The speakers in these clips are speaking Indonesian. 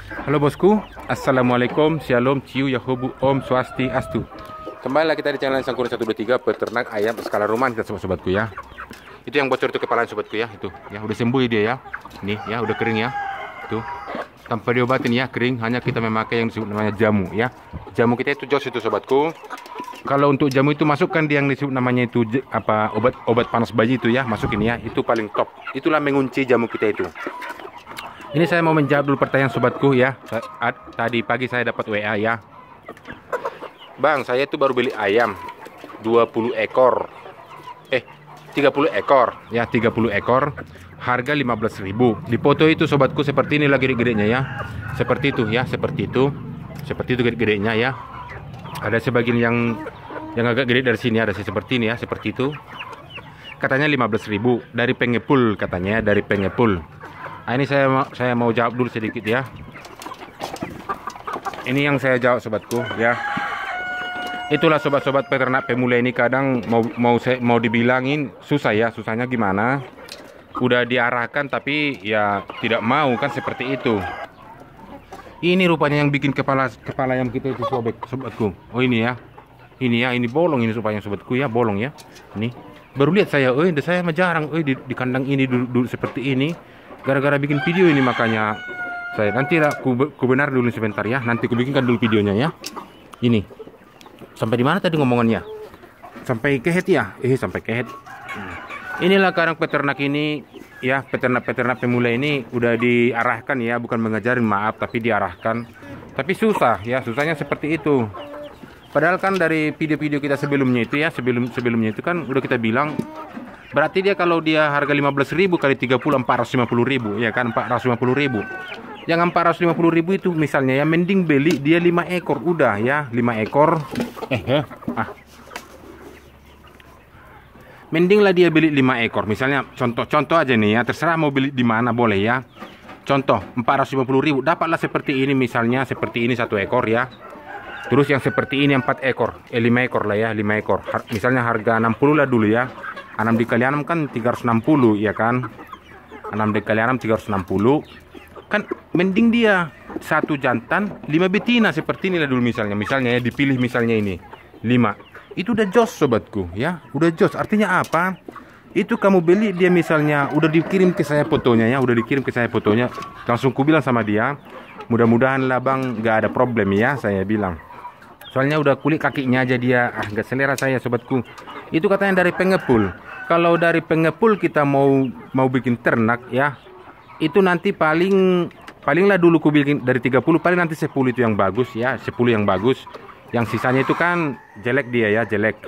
Halo bosku, assalamualaikum, shalom, ciu, yahubu, om, swasti, astu. Kembali lagi kita di channel Sangkur 123 peternak ayam skala rumahan kita sobat-sobatku ya. Itu yang bocor itu kepala sobatku ya, itu ya udah sembuh dia ya. Nih ya udah kering ya. Tuh. Tanpa diobatin ya, kering, hanya kita memakai yang disebut namanya jamu ya. Jamu kita itu jos itu sobatku. Kalau untuk jamu itu masukkan yang disebut namanya itu obat panas bayi itu ya, masukin ya, itu paling top. Itulah mengunci jamu kita itu. Ini saya mau menjawab dulu pertanyaan sobatku ya. Tadi pagi saya dapat WA ya. Bang, saya itu baru beli ayam 20 ekor. 30 ekor. Ya, 30 ekor. Harga 15.000. Di foto itu sobatku seperti ini lagi gede-gedenya ya. Seperti itu ya, seperti itu. Seperti itu gede-gedenya ya. Ada sebagian yang agak gede dari sini, ada seperti ini ya, seperti itu. Katanya 15.000 dari pengepul katanya, dari pengepul. Nah, ini saya mau jawab dulu sedikit ya. Ini yang saya jawab sobatku ya. Itulah sobat-sobat peternak pemula ini kadang mau dibilangin susah ya. Susahnya gimana? Udah diarahkan tapi ya tidak mau kan seperti itu. Ini rupanya yang bikin kepala ayam kita itu sobatku. Oh ini ya. Ini bolong ini rupanya sobatku ya, bolong ya. Ini baru lihat saya, saya mah jarang di kandang ini dulu seperti ini. Gara-gara bikin video ini makanya saya nanti ku benar dulu sebentar ya. Nanti ku bikinkan dulu videonya ya. Ini sampai di mana tadi ngomongannya? Sampai ke head ya? Sampai ke head. Inilah kadang peternak ini ya, peternak pemula ini udah diarahkan ya, bukan mengajarin maaf tapi diarahkan. Tapi susah ya, susahnya seperti itu. Padahal kan dari video-video kita sebelumnya itu ya, sebelumnya itu kan udah kita bilang berarti dia kalau dia harga 15.000 kali 30 450.000 ya kan, 450.000. Yang 450.000 itu misalnya ya mending beli dia 5 ekor udah ya, 5 ekor. Mendinglah dia beli 5 ekor. Misalnya contoh aja nih ya, terserah mau beli di mana boleh ya. Contoh 450.000 dapatlah seperti ini misalnya, seperti ini 1 ekor ya. Terus yang seperti ini 4 ekor, 5 ekor lah ya, 5 ekor. Misalnya harga 60 lah dulu ya. 6 dikali 6 kan 360 ya kan. 6 dikali 6 360. Kan mending dia 1 jantan 5 betina seperti ini lah dulu misalnya. Misalnya ya dipilih misalnya ini 5. Itu udah jos sobatku ya. Udah jos artinya apa? Itu kamu beli dia misalnya udah dikirim ke saya fotonya ya, udah dikirim ke saya fotonya. Langsung ku bilang sama dia, mudah-mudahan lah bang gak ada problem ya, saya bilang. Soalnya udah kulit kakinya aja dia gak selera saya sobatku. Itu katanya dari pengepul. Kalau dari pengepul kita mau bikin ternak ya, itu nanti palinglah dulu ku bikin dari 30, paling nanti 10 itu yang bagus ya, 10 yang bagus. Yang sisanya itu kan jelek dia ya, jelek.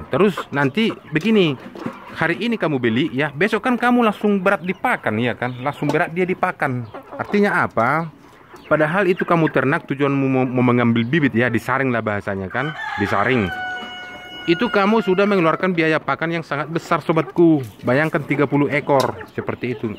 Terus nanti begini, hari ini kamu beli ya, besok kan kamu langsung berat dipakan ya kan, langsung berat dia dipakan. Artinya apa? Padahal itu kamu ternak tujuanmu mau mengambil bibit ya, disaring lah bahasanya kan, disaring. Itu kamu sudah mengeluarkan biaya pakan yang sangat besar sobatku. Bayangkan 30 ekor seperti itu.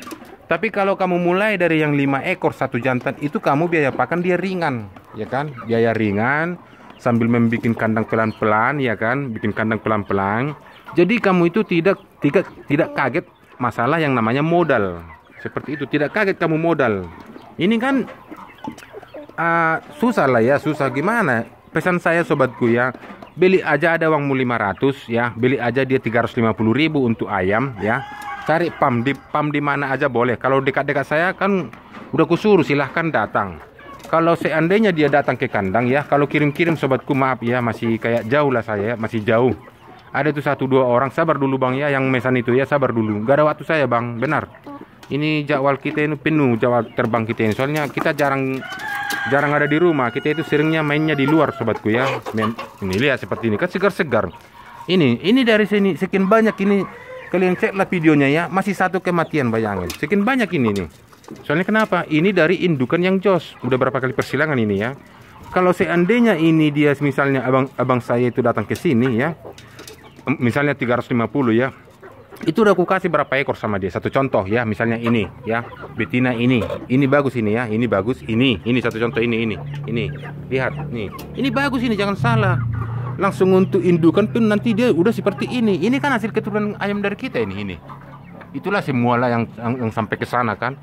Tapi kalau kamu mulai dari yang 5 ekor 1 jantan, itu kamu biaya pakan dia ringan ya kan, biaya ringan sambil membuat kandang pelan-pelan ya kan, bikin kandang pelan-pelan. Jadi kamu itu tidak kaget masalah yang namanya modal. Seperti itu, tidak kaget kamu modal. Ini kan susah lah ya, susah gimana? Pesan saya sobatku ya, beli aja ada uangmu 500 ya, beli aja dia 350.000 untuk ayam ya. Cari pam di mana aja boleh. Kalau dekat-dekat saya kan udah kusuruh silahkan datang. Kalau seandainya dia datang ke kandang ya, kalau kirim-kirim sobatku maaf ya, masih kayak jauh lah saya, masih jauh. Ada tuh 1-2 orang, sabar dulu bang ya, yang mesan itu ya, sabar dulu. Gak ada waktu saya bang, benar. Ini jadwal kita ini penuh, jadwal terbang kita ini. Soalnya kita jarang ada di rumah. Kita itu seringnya mainnya di luar sobatku ya. Ini lihat seperti ini kan segar-segar. Ini dari sini sekian banyak ini. Kalian ceklah videonya ya, masih 1 kematian bayangin. Sekian banyak ini nih. Soalnya kenapa? Ini dari indukan yang jos. Udah berapa kali persilangan ini ya. Kalau seandainya ini dia misalnya abang saya itu datang ke sini ya. Misalnya 350 ya. Itu udah aku kasih berapa ekor sama dia. Satu contoh ya, misalnya ini ya. Betina ini bagus ini ya. Ini bagus, ini satu contoh ini. Lihat nih. Ini bagus ini, jangan salah. Langsung untuk indukan pun nanti dia udah seperti ini. Ini kan hasil keturunan ayam dari kita ini. Itulah semualah yang sampai ke sana kan.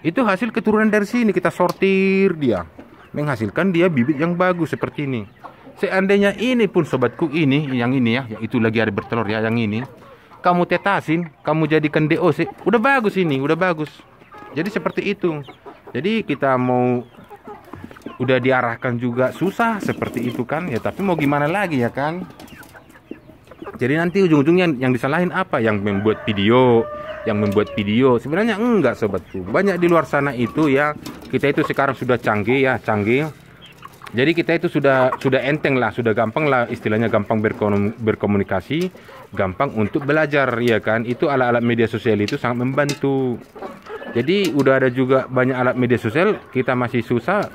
Itu hasil keturunan dari sini, kita sortir dia, menghasilkan dia bibit yang bagus seperti ini. Seandainya ini pun sobatku, ini yang ini ya, yang itu lagi ada bertelur ya, yang ini kamu tetasin, kamu jadikan DOC, udah bagus ini, udah bagus. Jadi seperti itu. Jadi kita mau udah diarahkan juga susah seperti itu kan ya, tapi mau gimana lagi ya kan. Jadi nanti ujung-ujungnya yang disalahin apa? Yang membuat video. Sebenarnya enggak sobatku. Banyak di luar sana itu ya. Kita itu sekarang sudah canggih ya, canggih. Jadi kita itu sudah enteng lah, sudah gampang lah, istilahnya gampang berkomunikasi, gampang untuk belajar ya kan. Itu alat-alat media sosial itu sangat membantu. Jadi udah ada juga banyak alat media sosial, kita masih susah.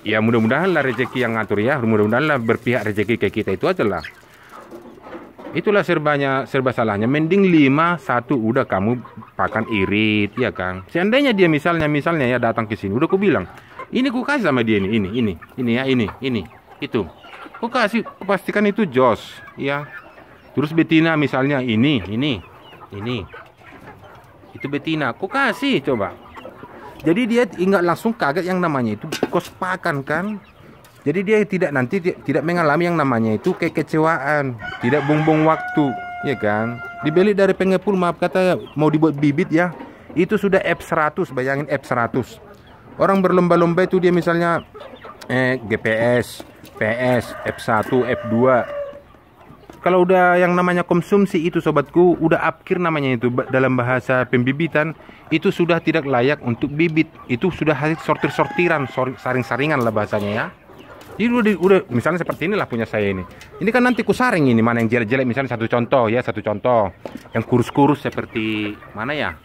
Ya mudah-mudahan lah rezeki yang ngatur ya, mudah-mudahan lah berpihak rezeki kayak kita itu aja lah. Itulah serba salahnya. Mending 5-1 udah kamu pakan irit ya kan. Seandainya dia misalnya ya datang ke sini, udah aku bilang, ini ku kasih sama dia ini ya, ini itu. Ku kasih, ku pastikan itu jos ya. Terus betina misalnya ini. Itu betina, ku kasih coba. Jadi dia ingat langsung kaget yang namanya itu kos pakan kan. Jadi dia tidak mengalami yang namanya itu kekecewaan, tidak buang-buang waktu, ya kan? Dibeli dari pengepul, maaf kata mau dibuat bibit ya, itu sudah F100, bayangin F100. Orang berlomba-lomba itu dia misalnya GPS, PS, F1, F2. Kalau udah yang namanya konsumsi itu sobatku, udah akhir namanya itu dalam bahasa pembibitan, itu sudah tidak layak untuk bibit. Itu sudah hasil sortir-sortiran, saring-saringan lah bahasanya ya. Jadi udah misalnya seperti inilah punya saya ini. Ini kan nanti ku saring ini, mana yang jelek-jelek, misalnya satu contoh. Yang kurus-kurus seperti mana ya?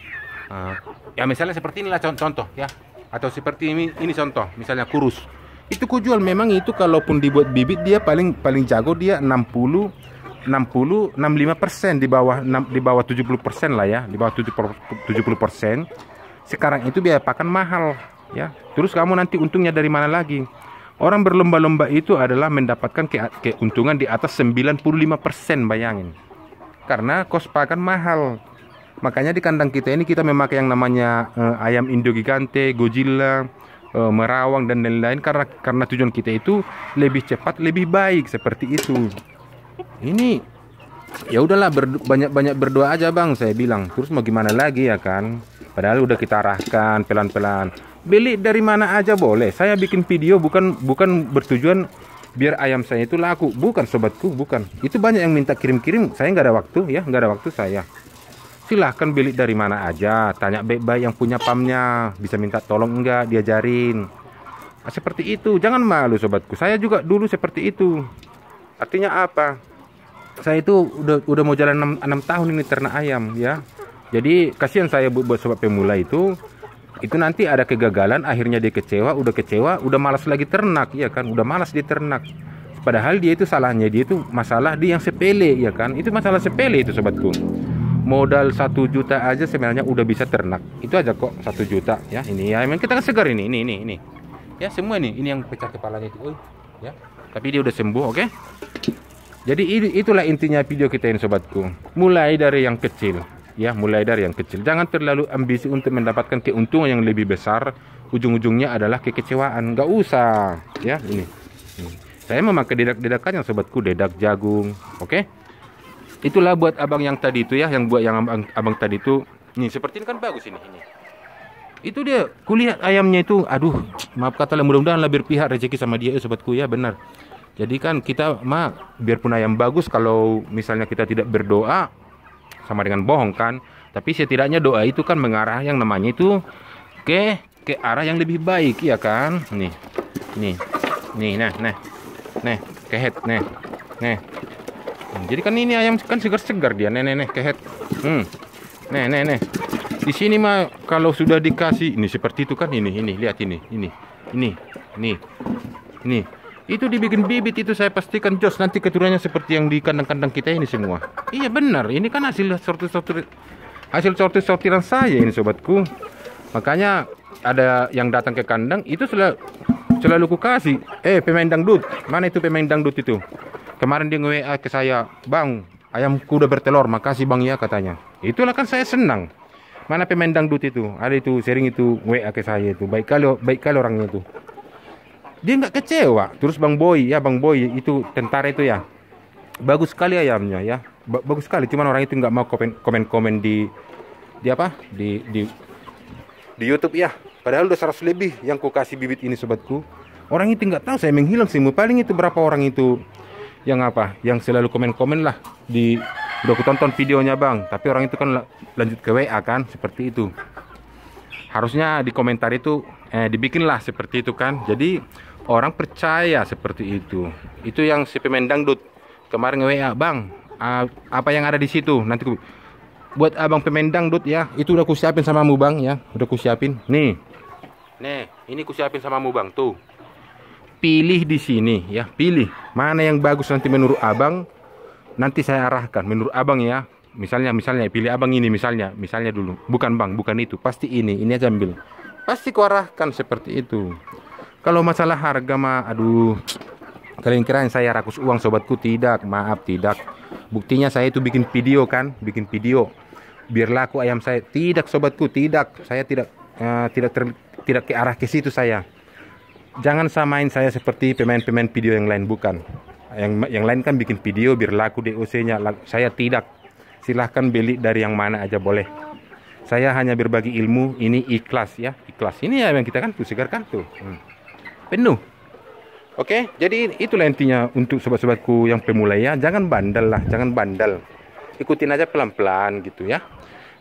Ya misalnya seperti inilah contoh ya. Atau seperti ini contoh, misalnya kurus. Itu ku jual memang itu kalaupun dibuat bibit dia paling jago dia 65% di bawah 70% lah ya, di bawah 70%. Sekarang itu biaya pakan mahal ya. Terus kamu nanti untungnya dari mana lagi? Orang berlomba-lomba itu adalah mendapatkan keuntungan di atas 95%, bayangin. Karena kos pakan mahal. Makanya di kandang kita ini kita memakai yang namanya ayam Indo Gigante, Godzilla, Merawang dan lain-lain karena tujuan kita itu lebih cepat, lebih baik seperti itu. Ini ya udahlah, banyak berdoa aja bang, saya bilang. Terus mau gimana lagi ya kan? Padahal udah kita arahkan pelan-pelan. Beli dari mana aja boleh. Saya bikin video bukan bertujuan biar ayam saya itu laku, bukan sobatku, bukan. Itu banyak yang minta kirim-kirim, saya nggak ada waktu ya, nggak ada waktu saya. Silahkan beli dari mana aja, tanya baik-baik yang punya pamnya, bisa minta tolong enggak, diajarin. Nah, seperti itu, jangan malu sobatku. Saya juga dulu seperti itu. Artinya apa? Saya itu udah mau jalan 6 tahun ini ternak ayam ya. Jadi kasihan saya buat sobat pemula itu nanti ada kegagalan, akhirnya dia kecewa, udah malas lagi ternak ya kan, udah malas dia ternak. Padahal dia itu salahnya, dia itu masalah di yang sepele ya kan, itu masalah sepele itu sobatku. Modal 1 juta aja sebenarnya udah bisa ternak, itu aja kok 1 juta ya. Ini ya memang kita kan segar ini ya, semua ini yang pecah kepalanya itu ya, tapi dia udah sembuh. Oke. Jadi itulah intinya video kita ini sobatku, mulai dari yang kecil. Ya, mulai dari yang kecil. Jangan terlalu ambisi untuk mendapatkan keuntungan yang lebih besar. Ujung-ujungnya adalah kekecewaan. Nggak usah. Ya, ini. Saya memakai dedak-dedakan yang sobatku, dedak jagung. Oke? Itulah buat abang yang tadi itu ya, yang buat yang abang tadi itu. Nih, seperti ini kan bagus ini. Itu dia, kulihat ayamnya itu. Aduh, maaf kata, mudah-mudahan lah berpihak rezeki sama dia sobatku ya, benar. Jadi kan kita biarpun ayam bagus, kalau misalnya kita tidak berdoa, sama dengan bohong kan. Tapi setidaknya doa itu kan mengarah yang namanya itu ke arah yang lebih baik ya kan. Nih kehet nih. Jadi kan ini ayam kan segar-segar dia, kehet. Nih. Di sini mah kalau sudah dikasih ini seperti itu kan, ini lihat ini. Itu dibikin bibit itu saya pastikan jos, nanti keturunannya seperti yang di kandang-kandang kita ini semua. Iya benar, ini kan hasil sortir-sortiran saya ini sobatku. Makanya ada yang datang ke kandang itu selalu ku kasih, pemain dangdut, mana itu pemain dangdut itu? Kemarin dia nge-WA ke saya, bang, ayamku udah bertelur, makasih bang ya katanya. Itulah kan saya senang. Mana pemain dangdut itu? Ada itu sering itu WA ke saya itu. Baik kali orangnya itu. Dia nggak kecewa. Terus Bang Boy itu tentara itu ya. Bagus sekali ayamnya ya. Bagus sekali. Cuman orang itu nggak mau komen di apa? Di YouTube ya. Padahal udah 100 lebih yang ku kasih bibit ini sobatku. Orang itu nggak tahu saya menghilang sih. Paling itu berapa orang itu yang apa? Yang selalu komen-komen lah di udah aku tonton videonya bang, tapi orang itu kan lanjut ke WA kan, seperti itu. Harusnya di komentar itu dibikinlah seperti itu kan. Jadi orang percaya seperti itu. Itu yang si pemain dangdut kemarin nge-WA bang, apa yang ada di situ nanti buat abang pemain dangdut ya. Itu udah ku siapin samamu bang ya, udah ku siapin. Nih, ini ku siapin samamu bang tuh. Pilih di sini ya, pilih mana yang bagus nanti menurut abang. Nanti saya arahkan menurut abang ya. Misalnya pilih abang ini misalnya dulu. Bukan bang, bukan itu. Pasti ini aja ambil. Pasti ku arahkan seperti itu. Kalau masalah harga mah, aduh. Kalian kira saya rakus uang sobatku? Tidak, maaf tidak. Buktinya saya itu bikin video kan, bikin video. Biar laku ayam saya. Tidak sobatku, tidak. Saya tidak ke arah ke situ saya. Jangan samain saya seperti pemain-pemain video yang lain, bukan. Yang lain kan bikin video biar laku DOC-nya. Saya tidak. Silahkan beli dari yang mana aja boleh. Saya hanya berbagi ilmu. Ini ikhlas ya, ikhlas. Ini ya yang kita kan segarkan tuh. Penuh. Oke, jadi itulah intinya untuk sobat-sobatku yang pemula ya. Jangan bandel lah, jangan bandel. Ikutin aja pelan-pelan gitu ya.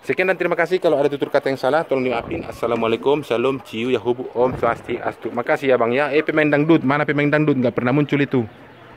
Sekian dan terima kasih. Kalau ada tutur kata yang salah tolong dimaafin. Assalamualaikum, salam, ciu, yahubu, om, swasti, astu. Makasih ya bang ya. Pemain dangdut, mana pemain dangdut? Nggak pernah muncul itu.